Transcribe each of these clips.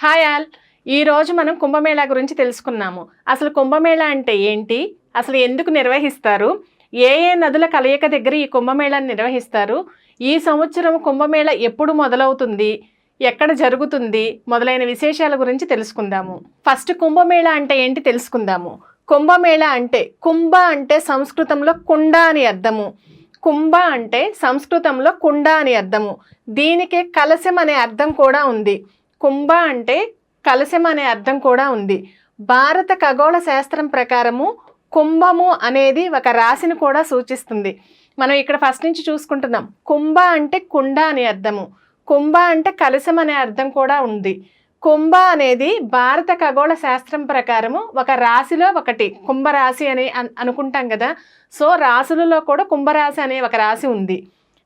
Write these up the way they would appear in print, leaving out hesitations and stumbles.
Hi all. ఈరోజు మనం కుంభమేళా గురించి తెలుసుకున్నాము. అసలు కుంభమేళా అంటే ఏంటి, అసలు ఎందుకు నిర్వహిస్తారు, ఏ ఏ నదుల కలయిక దగ్గర ఈ కుంభమేళాన్ని నిర్వహిస్తారు, ఈ సంవత్సరం కుంభమేళా ఎప్పుడు మొదలవుతుంది, ఎక్కడ జరుగుతుంది మొదలైన విశేషాల గురించి తెలుసుకుందాము. ఫస్ట్ కుంభమేళా అంటే ఏంటి తెలుసుకుందాము. కుంభమేళా అంటే కుంభ అంటే సంస్కృతంలో కుండ అని అర్థము. కుంభ అంటే సంస్కృతంలో కుండ అని అర్థము. దీనికి కలశం అనే అర్థం కూడా ఉంది. కుంభ అంటే కలశం అనే అర్థం కూడా ఉంది. భారత ఖగోళ శాస్త్రం ప్రకారము కుంభము అనేది ఒక రాశిని కూడా సూచిస్తుంది. మనం ఇక్కడ ఫస్ట్ నుంచి చూసుకుంటున్నాం. కుంభ అంటే కుండ అని అర్థము, కుంభ అంటే కలశం అనే అర్థం కూడా ఉంది. కుంభ అనేది భారత ఖగోళ శాస్త్రం ప్రకారము ఒక రాశిలో ఒకటి, కుంభరాశి అని అనుకుంటాం కదా. సో రాశులలో కూడా కుంభరాశి అనే ఒక రాశి ఉంది.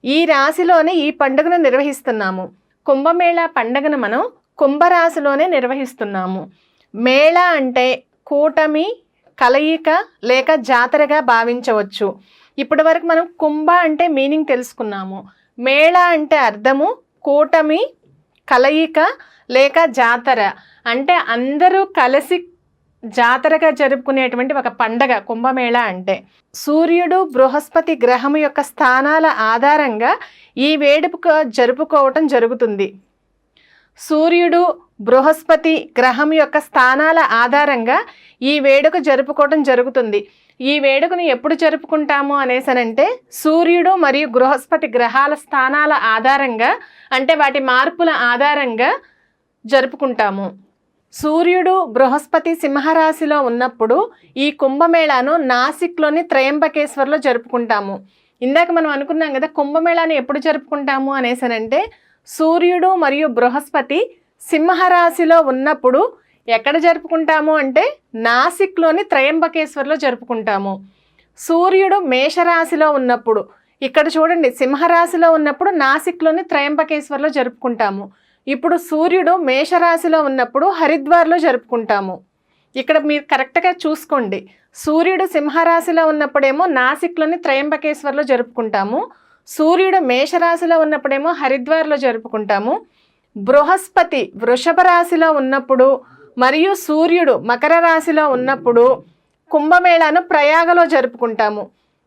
ఈ రాశిలోనే ఈ పండుగను నిర్వహిస్తున్నాము. కుంభమేళా పండుగను మనం కుంభరాశిలోనే నిర్వహిస్తున్నాము. మేళా అంటే కూటమి, కలయిక లేక జాతరగా భావించవచ్చు. ఇప్పటి వరకు మనం కుంభ అంటే మీనింగ్ తెలుసుకున్నాము. మేళా అంటే అర్థము కూటమి, కలయిక లేక జాతర, అంటే అందరూ కలిసి జాతరగా జరుపుకునేటువంటి ఒక పండగ కుంభమేళా అంటే. సూర్యుడు బృహస్పతి గ్రహం యొక్క స్థానాల ఆధారంగా ఈ వేడుక జరుపుకోవటం జరుగుతుంది. సూర్యుడు బృహస్పతి గ్రహం యొక్క స్థానాల ఆధారంగా ఈ వేడుక జరుపుకోవటం జరుగుతుంది. ఈ వేడుకను ఎప్పుడు జరుపుకుంటాము అనేసనంటే సూర్యుడు మరియు బృహస్పతి గ్రహాల స్థానాల ఆధారంగా, అంటే వాటి మార్పుల ఆధారంగా జరుపుకుంటాము. సూర్యుడు బృహస్పతి సింహరాశిలో ఉన్నప్పుడు ఈ కుంభమేళాను నాసిక్లోని త్రయంబకేశ్వర్లో జరుపుకుంటాము. ఇందాక మనం అనుకున్నాం కదా కుంభమేళాను ఎప్పుడు జరుపుకుంటాము అనేసనంటే సూర్యుడు మరియు బృహస్పతి సింహరాశిలో ఉన్నప్పుడు ఎక్కడ జరుపుకుంటాము అంటే నాసిక్లోని త్రయంబకేశ్వర్లో జరుపుకుంటాము. సూర్యుడు మేషరాశిలో ఉన్నప్పుడు, ఇక్కడ చూడండి సింహరాశిలో ఉన్నప్పుడు నాసిక్లోని త్రయంబకేశ్వర్లో జరుపుకుంటాము. ఇప్పుడు సూర్యుడు మేషరాశిలో ఉన్నప్పుడు హరిద్వార్లో జరుపుకుంటాము. ఇక్కడ మీరు కరెక్ట్గా చూసుకోండి. సూర్యుడు సింహరాశిలో ఉన్నప్పుడేమో నాసిక్లోని త్రయంబకేశ్వర్లో జరుపుకుంటాము. సూర్యుడు మేషరాశిలో ఉన్నప్పుడేమో హరిద్వార్లో జరుపుకుంటాము. బృహస్పతి వృషభ రాశిలో ఉన్నప్పుడు మరియు సూర్యుడు మకర రాశిలో ఉన్నప్పుడు కుంభమేళాను ప్రయాగలో జరుపుకుంటాము.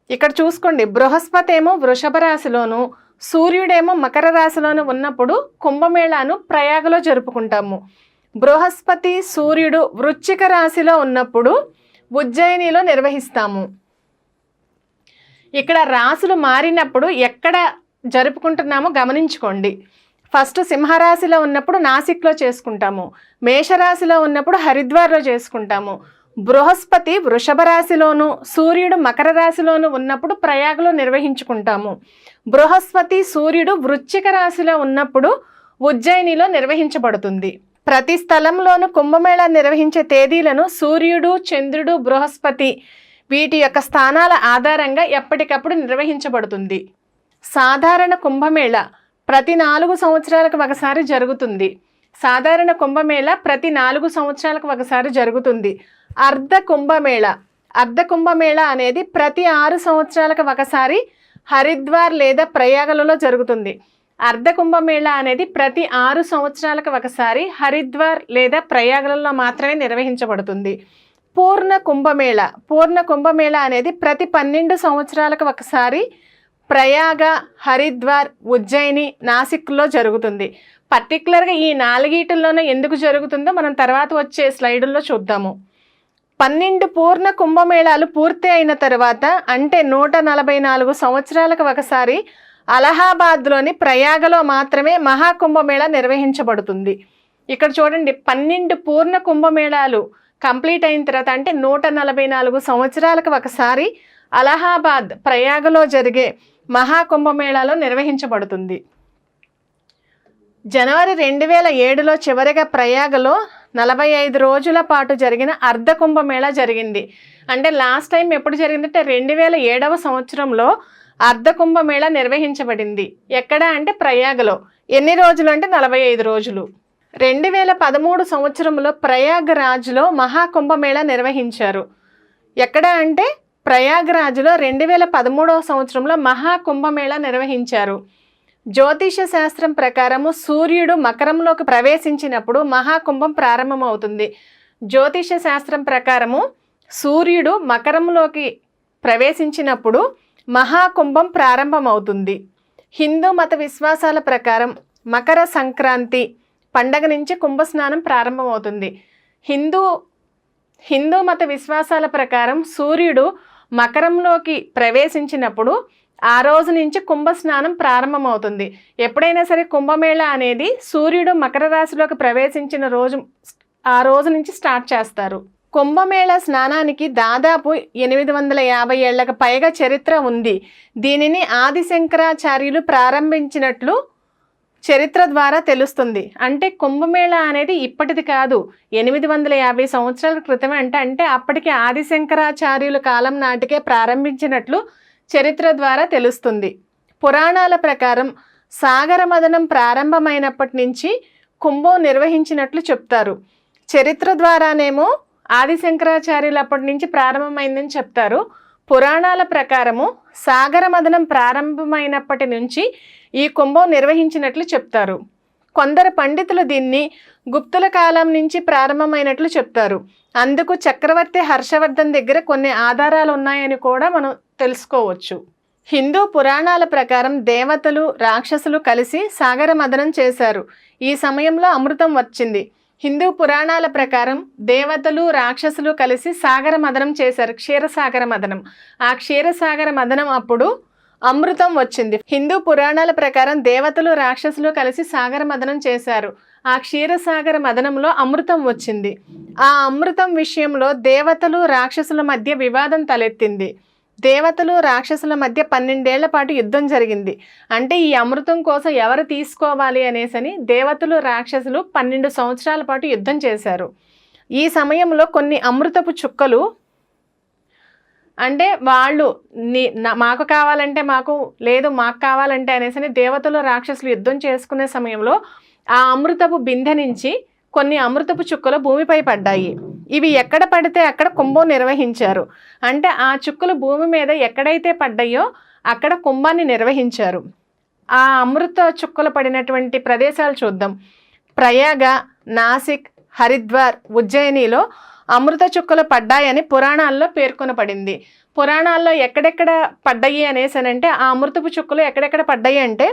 ఇక్కడ చూసుకోండి, బృహస్పతి ఏమో వృషభ రాశిలోను, సూర్యుడేమో మకర రాశిలోను ఉన్నప్పుడు కుంభమేళాను ప్రయాగలో జరుపుకుంటాము. బృహస్పతి సూర్యుడు వృశ్చిక రాశిలో ఉన్నప్పుడు ఉజ్జయినిలో నిర్వహిస్తాము. ఇక్కడ రాశులు మారినప్పుడు ఎక్కడ జరుపుకుంటున్నామో గమనించుకోండి. ఫస్ట్ సింహరాశిలో ఉన్నప్పుడు నాసిక్లో చేసుకుంటాము, మేషరాశిలో ఉన్నప్పుడు హరిద్వార్లో చేసుకుంటాము. బృహస్పతి వృషభ రాశిలోను సూర్యుడు మకర రాశిలోను ఉన్నప్పుడు ప్రయాగలో నిర్వహించుకుంటాము. బృహస్పతి సూర్యుడు వృశ్చిక రాశిలో ఉన్నప్పుడు ఉజ్జయినిలో నిర్వహించబడుతుంది. ప్రతి స్థలంలోనూ కుంభమేళా నిర్వహించే తేదీలను సూర్యుడు, చంద్రుడు, బృహస్పతి వీటి యొక్క స్థానాల ఆధారంగా ఎప్పటికప్పుడు నిర్వహించబడుతుంది. సాధారణ కుంభమేళా ప్రతి 4 సంవత్సరాలకు ఒకసారి జరుగుతుంది. సాధారణ కుంభమేళా ప్రతి 4 సంవత్సరాలకు ఒకసారి జరుగుతుంది. అర్ధ కుంభమేళా అనేది ప్రతి 6 సంవత్సరాలకు ఒకసారి హరిద్వార్ లేదా ప్రయాగలలో జరుగుతుంది. అర్ధ కుంభమేళా అనేది ప్రతి 6 సంవత్సరాలకు ఒకసారి హరిద్వార్ లేదా ప్రయాగలలో మాత్రమే నిర్వహించబడుతుంది. పూర్ణ కుంభమేళా అనేది ప్రతి 12 సంవత్సరాలకు ఒకసారి ప్రయాగ, హరిద్వార్, ఉజ్జయిని, నాసిక్లో జరుగుతుంది. పర్టికులర్గా ఈ 4 ఎందుకు జరుగుతుందో మనం తర్వాత వచ్చే స్లైడుల్లో చూద్దాము. 12 పూర్ణ కుంభమేళాలు పూర్తి అయిన తర్వాత, అంటే 144 సంవత్సరాలకు ఒకసారి అలహాబాద్లోని ప్రయాగలో మాత్రమే మహాకుంభమేళా నిర్వహించబడుతుంది. ఇక్కడ చూడండి, 12 పూర్ణ కుంభమేళాలు కంప్లీట్ అయిన తర్వాత, అంటే 144 సంవత్సరాలకు ఒకసారి అలహాబాద్ ప్రయాగలో జరిగే మహాకుంభమేళాలో నిర్వహించబడుతుంది. జనవరి 2007లో చివరిగా ప్రయాగలో 45 రోజుల పాటు జరిగిన అర్ధ కుంభమేళా జరిగింది. అంటే లాస్ట్ టైం ఎప్పుడు జరిగిందంటే 2007వ సంవత్సరంలో అర్ధ కుంభమేళా నిర్వహించబడింది. ఎక్కడ అంటే ప్రయాగలో. ఎన్ని రోజులు అంటే 45 రోజులు. 2013 సంవత్సరంలో ప్రయాగరాజ్లో మహాకుంభమేళా నిర్వహించారు. ఎక్కడ అంటే ప్రయాగరాజ్లో 2013వ సంవత్సరంలో మహాకుంభమేళా నిర్వహించారు. జ్యోతిష శాస్త్రం ప్రకారము సూర్యుడు మకరంలోకి ప్రవేశించినప్పుడు మహాకుంభం ప్రారంభమవుతుంది. జ్యోతిష శాస్త్రం ప్రకారము సూర్యుడు మకరంలోకి ప్రవేశించినప్పుడు మహాకుంభం ప్రారంభమవుతుంది. హిందూ మత విశ్వాసాల ప్రకారం మకర సంక్రాంతి పండగ నుంచి కుంభస్నానం ప్రారంభమవుతుంది. హిందూ మత విశ్వాసాల ప్రకారం సూర్యుడు మకరంలోకి ప్రవేశించినప్పుడు ఆ రోజు నుంచి కుంభస్నానం ప్రారంభమవుతుంది. ఎప్పుడైనా సరే కుంభమేళా అనేది సూర్యుడు మకర రాశిలోకి ప్రవేశించిన రోజు, ఆ రోజు నుంచి స్టార్ట్ చేస్తారు. కుంభమేళా స్నానానికి దాదాపు 850 ఏళ్లకు పైగా చరిత్ర ఉంది. దీనిని ఆదిశంకరాచార్యులు ప్రారంభించినట్లు చరిత్ర ద్వారా తెలుస్తుంది. అంటే కుంభమేళా అనేది ఇప్పటిది కాదు, 850 సంవత్సరాల క్రితమే. అంటే అప్పటికి ఆదిశంకరాచార్యుల కాలం నాటికే ప్రారంభించినట్లు చరిత్ర ద్వారా తెలుస్తుంది. పురాణాల ప్రకారం సాగర మదనం ప్రారంభమైనప్పటి నుంచి కుంభం నిర్వహించినట్లు చెప్తారు. చరిత్ర ద్వారానేమో ఆదిశంకరాచార్యులు అప్పటి నుంచి ప్రారంభమైందని చెప్తారు. పురాణాల ప్రకారము సాగర మదనం ప్రారంభమైనప్పటి నుంచి ఈ కుంభం నిర్వహించినట్లు చెప్తారు. కొందరు పండితులు దీన్ని గుప్తుల కాలం నుంచి ప్రారంభమైనట్లు చెప్తారు. అందుకు చక్రవర్తి హర్షవర్ధన్ దగ్గర కొన్ని ఆధారాలు ఉన్నాయని కూడా మనం తెలుసుకోవచ్చు. హిందూ పురాణాల ప్రకారం దేవతలు రాక్షసులు కలిసి సాగర మదనం చేశారు. ఈ సమయంలో అమృతం వచ్చింది. హిందూ పురాణాల ప్రకారం దేవతలు రాక్షసులు కలిసి సాగర మదనం చేశారు, క్షీరసాగర మదనం. ఆ క్షీరసాగర మదనం అప్పుడు అమృతం వచ్చింది. హిందూ పురాణాల ప్రకారం దేవతలు రాక్షసులు కలిసి సాగర మదనం చేశారు. ఆ క్షీరసాగర మదనంలో అమృతం వచ్చింది. ఆ అమృతం విషయంలో దేవతలు రాక్షసుల మధ్య వివాదం తలెత్తింది. దేవతలు రాక్షసుల మధ్య 12 ఏళ్ల పాటు యుద్ధం జరిగింది. అంటే ఈ అమృతం కోసం ఎవరు తీసుకోవాలి అనేసని దేవతలు రాక్షసులు 12 సంవత్సరాల పాటు యుద్ధం చేశారు. ఈ సమయంలో కొన్ని అమృతపు చుక్కలు, అంటే వాళ్ళు మాకు కావాలంటే మాకు, లేదు మాకు కావాలంటే అనేసని దేవతలు రాక్షసులు యుద్ధం చేసుకునే సమయంలో ఆ అమృతపు బిందె నుంచి కొన్ని అమృతపు చుక్కలు భూమిపై పడ్డాయి. ఇవి ఎక్కడ పడితే అక్కడ కుంభం నిర్వహించారు. అంటే ఆ చుక్కలు భూమి మీద ఎక్కడైతే పడ్డాయో అక్కడ కుంభాన్ని నిర్వహించారు. ఆ అమృత చుక్కలు పడినటువంటి ప్రదేశాలు చూద్దాం. ప్రయాగ, నాసిక్, హరిద్వార్, ఉజ్జయినిలో అమృత చుక్కలు పడ్డాయని పురాణాల్లో పేర్కొనబడింది. పురాణాల్లో ఎక్కడెక్కడ పడ్డాయి అనేసనంటే ఆ అమృతపు చుక్కలు ఎక్కడెక్కడ పడ్డాయి అంటే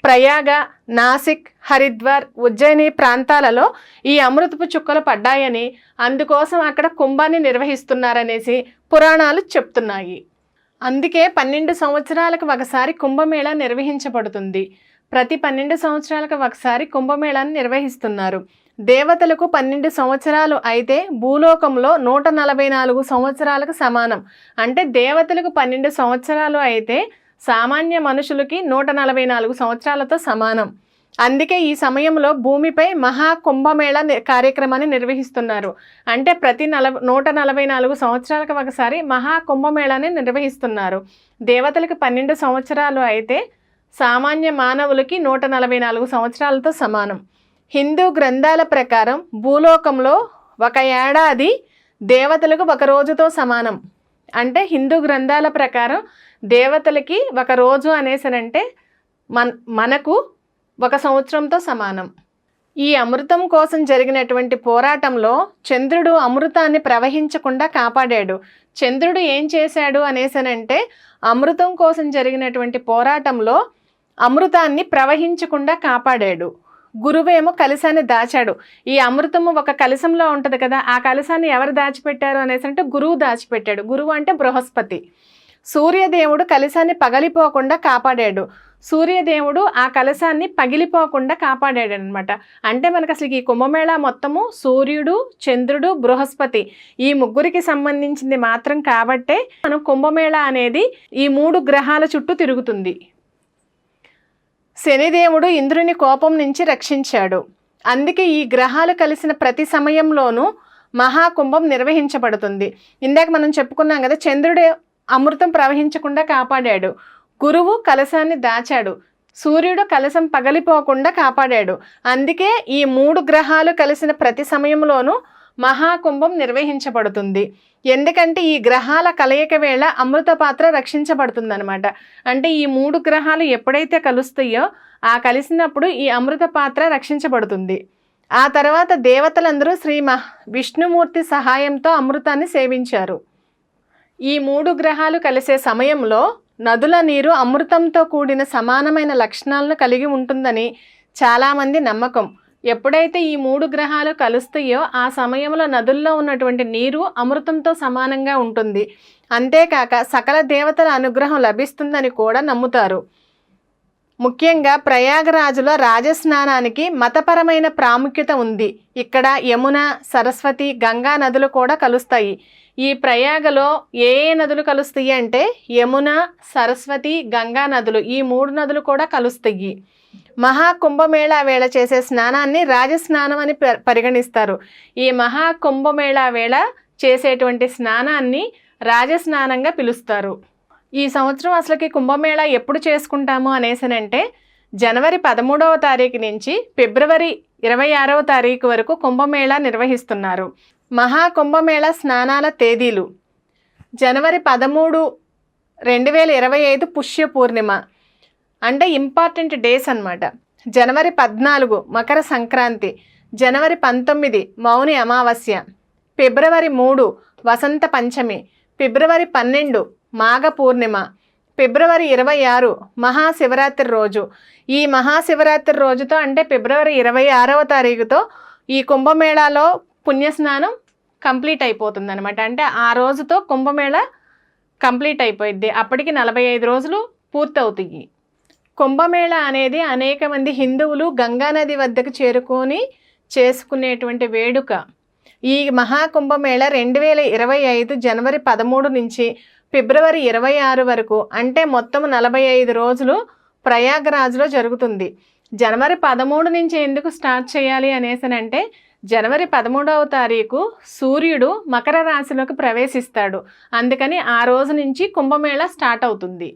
ప్రయాగ, నాసిక్, హరిద్వార్, ఉజ్జయిని ప్రాంతాలలో ఈ అమృతపు చుక్కలు పడ్డాయని, అందుకోసం అక్కడ కుంభాన్ని నిర్వహిస్తున్నారనేసి పురాణాలు చెప్తున్నాయి. అందుకే 12 సంవత్సరాలకు ఒకసారి కుంభమేళా నిర్వహించబడుతుంది. ప్రతి 12 సంవత్సరాలకు ఒకసారి కుంభమేళాన్ని నిర్వహిస్తున్నారు. దేవతలకు 12 సంవత్సరాలు అయితే భూలోకంలో 144 సంవత్సరాలకు సమానం. అంటే దేవతలకు 12 సంవత్సరాలు అయితే సామాన్య మనుషులకి 144 సంవత్సరాలతో సమానం. అందుకే ఈ సమయంలో భూమిపై మహాకుంభమేళా కార్యక్రమాన్ని నిర్వహిస్తున్నారు. అంటే ప్రతి 144 సంవత్సరాలకు ఒకసారి మహాకుంభమేళాని నిర్వహిస్తున్నారు. దేవతలకు 12 సంవత్సరాలు అయితే సామాన్య మానవులకి 144 సంవత్సరాలతో సమానం. హిందూ గ్రంథాల ప్రకారం భూలోకంలో ఒక ఏడాది దేవతలకు ఒక రోజుతో సమానం. అంటే హిందూ గ్రంథాల ప్రకారం దేవతలకి ఒక రోజు అనేసనంటే మనకు ఒక సంవత్సరంతో సమానం. ఈ అమృతం కోసం జరిగినటువంటి పోరాటంలో చంద్రుడు అమృతాన్ని ప్రవహించకుండా కాపాడాడు. చంద్రుడు ఏం చేశాడు అనేసనంటే అమృతం కోసం జరిగినటువంటి పోరాటంలో అమృతాన్ని ప్రవహించకుండా కాపాడాడు. గురువేమో కలశాన్ని దాచాడు. ఈ అమృతము ఒక కలశంలో ఉంటుంది కదా, ఆ కలశాన్ని ఎవరు దాచిపెట్టారు అనేసి అంటే గురువు దాచిపెట్టాడు. గురువు అంటే బృహస్పతి. సూర్యదేవుడు కలశాన్ని పగిలిపోకుండా కాపాడాడు. సూర్యదేవుడు ఆ కలశాన్ని పగిలిపోకుండా కాపాడాడు అనమాట. అంటే మనకు అసలు ఈ కుంభమేళా మొత్తము సూర్యుడు, చంద్రుడు, బృహస్పతి ఈ ముగ్గురికి సంబంధించింది మాత్రం కాబట్టే మనం కుంభమేళా అనేది ఈ 3 గ్రహాల చుట్టూ తిరుగుతుంది. శనిదేవుడు ఇంద్రుని కోపం నుంచి రక్షించాడు. అందుకే ఈ గ్రహాలు కలిసిన ప్రతి సమయంలోనూ మహాకుంభం నిర్వహించబడుతుంది. ఇందాక మనం చెప్పుకున్నాం కదా, చంద్రుడు అమృతం ప్రవహించకుండా కాపాడాడు, గురువు కలశాన్ని దాచాడు, సూర్యుడు కలశం పగలిపోకుండా కాపాడాడు. అందుకే ఈ 3 గ్రహాలు కలిసిన ప్రతి సమయంలోనూ మహాకుంభం నిర్వహించబడుతుంది. ఎందుకంటే ఈ గ్రహాల కలయిక వేళ అమృత పాత్ర రక్షించబడుతుందన్నమాట. అంటే ఈ 3 గ్రహాలు ఎప్పుడైతే కలుస్తాయో ఆ కలిసినప్పుడు ఈ అమృత పాత్ర రక్షించబడుతుంది. ఆ తర్వాత దేవతలందరూ విష్ణుమూర్తి సహాయంతో అమృతాన్ని సేవించారు. ఈ 3 గ్రహాలు కలిసే సమయంలో నదుల నీరు అమృతంతో కూడిన సమానమైన లక్షణాలను కలిగి ఉంటుందని చాలామంది నమ్మకం. ఎప్పుడైతే ఈ 3 గ్రహాలు కలుస్తాయో ఆ సమయంలో నదుల్లో ఉన్నటువంటి నీరు అమృతంతో సమానంగా ఉంటుంది. అంతేకాక సకల దేవతల అనుగ్రహం లభిస్తుందని కూడా నమ్ముతారు. ముఖ్యంగా ప్రయాగరాజులో రాజస్నానానికి మతపరమైన ప్రాముఖ్యత ఉంది. ఇక్కడ యమున, సరస్వతి, గంగా నదులు కూడా కలుస్తాయి. ఈ ప్రయాగలో ఏ నదులు కలుస్తాయి అంటే యమున, సరస్వతి, గంగా నదులు, ఈ 3 నదులు కూడా కలుస్తాయి. మహాకుంభమేళా వేళ చేసే స్నానాన్ని రాజస్నానం అని పరిగణిస్తారు. ఈ మహాకుంభమేళా వేళ చేసేటువంటి స్నానాన్ని రాజస్నానంగా పిలుస్తారు. ఈ సంవత్సరం అసలుకి కుంభమేళా ఎప్పుడు చేసుకుంటాము అనేసనంటే జనవరి 13వ తారీఖు నుంచి ఫిబ్రవరి 26వ తారీఖు వరకు కుంభమేళా నిర్వహిస్తున్నారు. మహాకుంభమేళా స్నానాల తేదీలు: జనవరి 13, 2025 పుష్య పూర్ణిమ, అంటే ఇంపార్టెంట్ డేస్ అన్నమాట. జనవరి 14 మకర సంక్రాంతి, జనవరి 19 మౌని అమావాస్య, ఫిబ్రవరి 3 వసంత పంచమి, ఫిబ్రవరి 12 మాఘ పూర్ణిమ, ఫిబ్రవరి 26 మహాశివరాత్రి రోజు. ఈ మహాశివరాత్రి రోజుతో అంటే ఫిబ్రవరి 26వ తారీఖుతో ఈ కుంభమేళాలో పుణ్యస్నానం కంప్లీట్ అయిపోతుంది అనమాట. అంటే ఆ రోజుతో కుంభమేళా కంప్లీట్ అయిపోయింది. అప్పటికి 45 రోజులు పూర్తవుతాయి. కుంభమేళా అనేది అనేక మంది హిందువులు గంగానది వద్దకు చేరుకొని చేసుకునేటువంటి వేడుక. ఈ మహాకుంభమేళా 2025 జనవరి 13 నుంచి ఫిబ్రవరి 26 వరకు, అంటే మొత్తం 45 రోజులు ప్రయాగరాజ్లో జరుగుతుంది. జనవరి 13 నుంచి ఎందుకు స్టార్ట్ చేయాలి అనేసనంటే జనవరి 13వ తారీఖు సూర్యుడు మకర రాశిలోకి ప్రవేశిస్తాడు. అందుకని ఆ రోజు నుంచి కుంభమేళా స్టార్ట్ అవుతుంది.